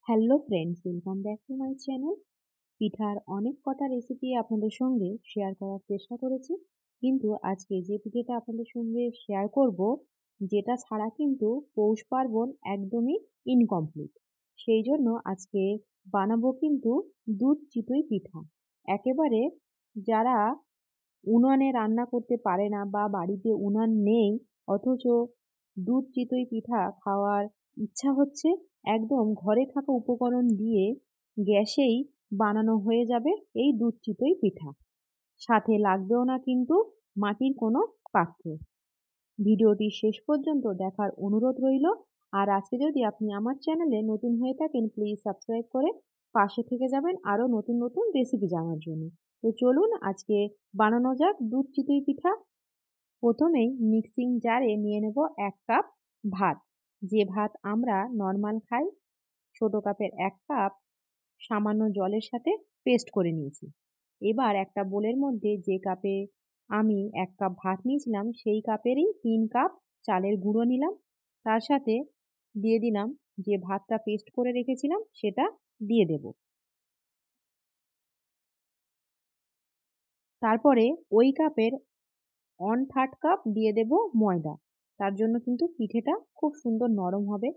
Hello friends, welcome back to my channel. পিঠার অনেক কটা রেসিপি আপনাদের সঙ্গে শেয়ার করার চেষ্টা করেছি, কিন্তু আজকে যে পিঠেটা আপনাদের সঙ্গে শেয়ার করব, যেটা ছাড়া কিন্তু পৌষ পার্বণ একদমই ইনকমপ্লিট। সেই জন্য আজকে বানাবো কিন্তু দুধ চিতই পিঠা। একেবারে যারা উনানে রান্না করতে পারে না বা বাড়িতে উনান নেই, অথচ দুধ চিতই পিঠা খাওয়ার ইচ্ছা হচ্ছে, একদম ঘরে থাকা উপকরণ দিয়ে গ্যাসেই বানানো হয়ে যাবে এই দুধ চিতই পিঠা। সাথে লাগবেও না কিন্তু মাটির কোনো পাত্র। ভিডিওটি শেষ পর্যন্ত দেখার অনুরোধ রইল। আর আজকে যদি আপনি আমার চ্যানেলে নতুন হয়ে থাকেন, প্লিজ সাবস্ক্রাইব করে পাশে থেকে যাবেন আরও নতুন নতুন রেসিপি জানার জন্য। তো চলুন আজকে বানানো যাক দুধ চিতই পিঠা। প্রথমেই মিক্সিং জারে নিয়ে নেব 1 কাপ ভাত। যে ভাত আমরা নর্মাল খাই, ছোট কাপের 1 কাপ সামান্য জলের সাথে পেস্ট করে নিয়েছি। এবার একটা বোলের মধ্যে যে কাপে আমি 1 কাপ ভাত নিয়েছিলাম, সেই কাপেরই 3 কাপ চালের গুঁড়ো নিলাম। তার সাথে দিয়ে দিলাম যে ভাতটা পেস্ট করে রেখেছিলাম, সেটা দিয়ে দেব। তারপরে ওই কাপের 1/3 কাপ দিয়ে দেব ময়দা। তার জন্য কিন্তু পিঠেটা খুব সুন্দর নরম হবে।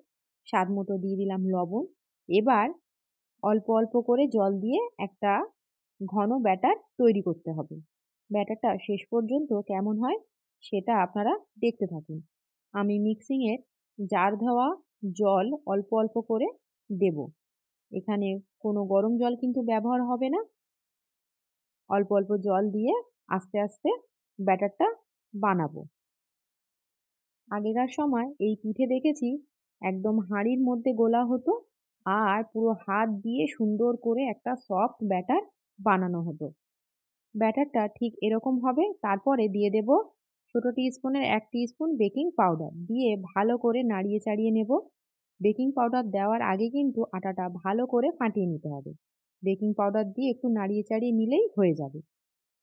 স্বাদ মতো দিয়ে দিলাম লবণ। এবার অল্প অল্প করে জল দিয়ে একটা ঘন ব্যাটার তৈরি করতে হবে। ব্যাটারটা শেষ পর্যন্ত কেমন হয় সেটা আপনারা দেখতে থাকুন। আমি মিক্সিংয়ের জার ধোয়া জল অল্প অল্প করে দেব। এখানে কোনো গরম জল কিন্তু ব্যবহার হবে না। অল্প অল্প জল দিয়ে আস্তে আস্তে ব্যাটারটা বানাবো। আগেকার সময় এই পিঠে দেখেছি একদম হাঁড়ির মধ্যে গোলা হতো, আর পুরো হাত দিয়ে সুন্দর করে একটা সফট ব্যাটার বানানো হতো। ব্যাটারটা ঠিক এরকম হবে। তারপরে দিয়ে দেব ছোট টিস্পুনের 1 টিস্পুন বেকিং পাউডার দিয়ে ভালো করে নাড়িয়ে চাড়িয়ে নেব। বেকিং পাউডার দেওয়ার আগে কিন্তু আটাটা ভালো করে ফাটিয়ে নিতে হবে। বেকিং পাউডার দিয়ে একটু নাড়িয়ে চাড়িয়ে নিলেই হয়ে যাবে।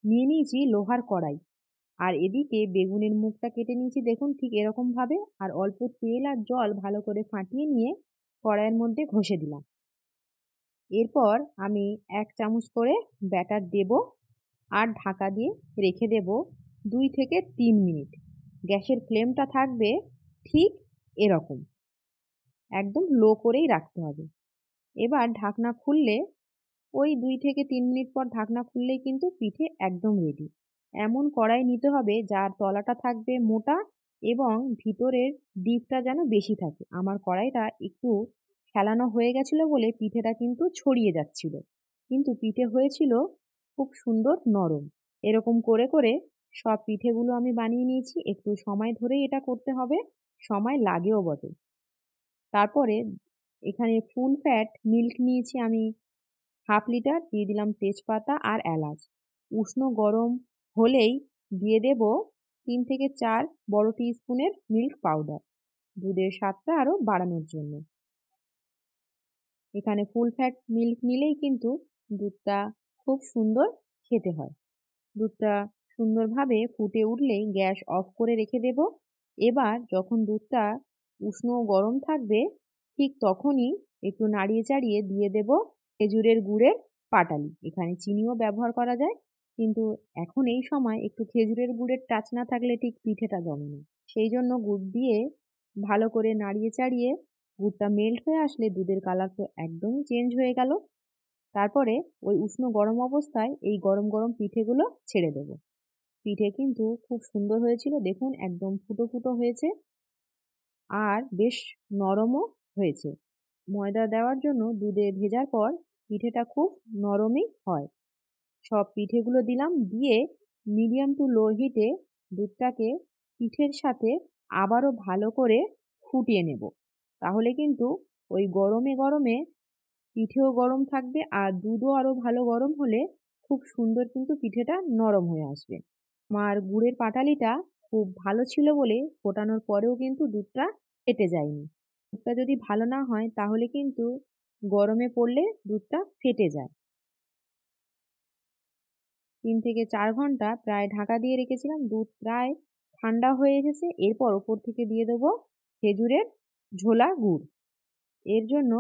নিয়ে নিয়েছি লোহার কড়াই, আর এদিকে বেগুনের মুখটা কেটে নিয়েছি দেখুন ঠিক এরকম ভাবে, আর অল্প তেল আর জল ভালো করে ফাটিয়ে নিয়ে কড়াইয়ের মধ্যে ঘষে দিলাম। এরপর আমি 1 চামচ করে ব্যাটার দেব, আর ঢাকা দিয়ে রেখে দেব 2 থেকে 3 মিনিট। গ্যাসের ফ্লেমটা থাকবে ঠিক এরকম, একদম লো করেই রাখতে হবে। এবার ঢাকনা খুললে ওই 2 থেকে 3 মিনিট পর ঢাকনা খুললেই কিন্তু পিঠে একদম রেডি। এমন কড়াই নিতে হবে যার তলাটা থাকবে মোটা এবং ভিতরের ডিপটা যেন বেশি থাকে। আমার কড়াইটা একটু ফেলানো হয়ে গেছিল বলে পিঠেটা কিন্তু ছড়িয়ে যাচ্ছিল, কিন্তু পিঠে হয়েছিল খুব সুন্দর নরম। এরকম করে করে সব পিঠেগুলো আমি বানিয়ে নিয়েছি। একটু সময় ধরেই এটা করতে হবে, সময় লাগেও বটে। তারপরে এখানে ফুল ফ্যাট মিল্ক নিয়েছি আমি 1/2 লিটার, দিয়ে দিলাম তেজপাতা আর এলাচ। উষ্ণ গরম হলেই দিয়ে দেব 3 থেকে 4 বড় টিস্পুনের মিল্ক পাউডার, দুধের স্বাদটা আরও বাড়ানোর জন্য। এখানে ফুল ফ্যাট মিল্ক নিলেই কিন্তু দুধটা খুব সুন্দর খেতে হয়। দুধটা সুন্দরভাবে ফুটে উঠলেই গ্যাস অফ করে রেখে দেব। এবার যখন দুধটা উষ্ণ গরম থাকবে, ঠিক তখনই একটু নাড়িয়ে চাড়িয়ে দিয়ে দেব খেজুরের গুড়ের পাটালি। এখানে চিনিও ব্যবহার করা যায়, কিন্তু এখন এই সময় একটু খেজুরের গুড়ের টাচ না থাকলে ঠিক পিঠেটা জমে না। সেই জন্য গুড় দিয়ে ভালো করে নাড়িয়ে চাড়িয়ে গুড়টা মেল্ট হয়ে আসলে দুধের কালার তো একদমই চেঞ্জ হয়ে গেল। তারপরে ওই উষ্ণ গরম অবস্থায় এই গরম গরম পিঠেগুলো ছেড়ে দেব। পিঠে কিন্তু খুব সুন্দর হয়েছিল দেখুন, একদম ফুটো ফুটো হয়েছে আর বেশ নরমও হয়েছে। ময়দা দেওয়ার জন্য দুধে ভেজার পর পিঠেটা খুব নরমই হয়। সব পিঠেগুলো দিলাম, দিয়ে মিডিয়াম টু লো হিটে দুধটাকে পিঠের সাথে আবারও ভালো করে ফুটিয়ে নেব। তাহলে কিন্তু ওই গরমে গরমে পিঠেও গরম থাকবে, আর দুধও আরও ভালো গরম হলে খুব সুন্দর কিন্তু পিঠেটা নরম হয়ে আসবে। আমার গুড়ের পাটালিটা খুব ভালো ছিল বলে ফোটানোর পরেও কিন্তু দুধটা ফেটে যায়নি। দুধটা যদি ভালো না হয় তাহলে কিন্তু গরমে পড়লে দুধটা ফেটে যায়। 3 থেকে 4 ঘন্টা প্রায় ঢাকা দিয়ে রেখেছিলাম। দুধ প্রায় ঠান্ডা হয়ে এসেছে। এরপর ওপর থেকে দিয়ে দেবো খেজুরের ঝোলা গুড়। এর জন্য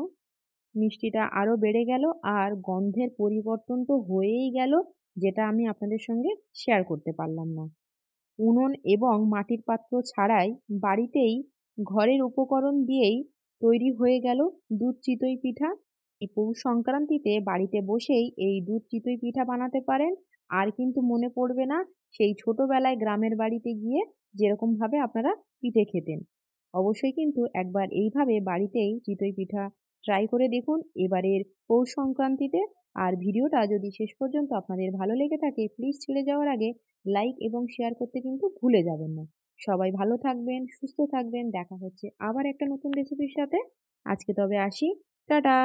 মিষ্টিটা আরও বেড়ে গেল আর গন্ধের পরিবর্তন তো হয়েই গেল, যেটা আমি আপনাদের সঙ্গে শেয়ার করতে পারলাম না। উনুন এবং মাটির পাত্র ছাড়াই বাড়িতেই ঘরের উপকরণ দিয়েই তৈরি হয়ে গেল দুধ চিতই পিঠা। এই পৌষ সংক্রান্তিতে বাড়িতে বসেই এই দুধ চিতই পিঠা বানাতে পারেন। আর কিন্তু মনে পড়বে না সেই ছোটবেলায় গ্রামের বাড়িতে গিয়ে যেরকমভাবে আপনারা পিঠে খেতেন। অবশ্যই কিন্তু একবার এইভাবে বাড়িতেই চিতই পিঠা ট্রাই করে দেখুন এবারের পৌষ সংক্রান্তিতে। আর ভিডিওটা যদি শেষ পর্যন্ত আপনাদের ভালো লেগে থাকে প্লিজ ছেড়ে যাওয়ার আগে লাইক এবং শেয়ার করতে কিন্তু ভুলে যাবেন না। সবাই ভালো থাকবেন, সুস্থ থাকবেন। দেখা হচ্ছে আবার একটা নতুন রেসিপির সাথে। আজকে তবে আসি। টাটা!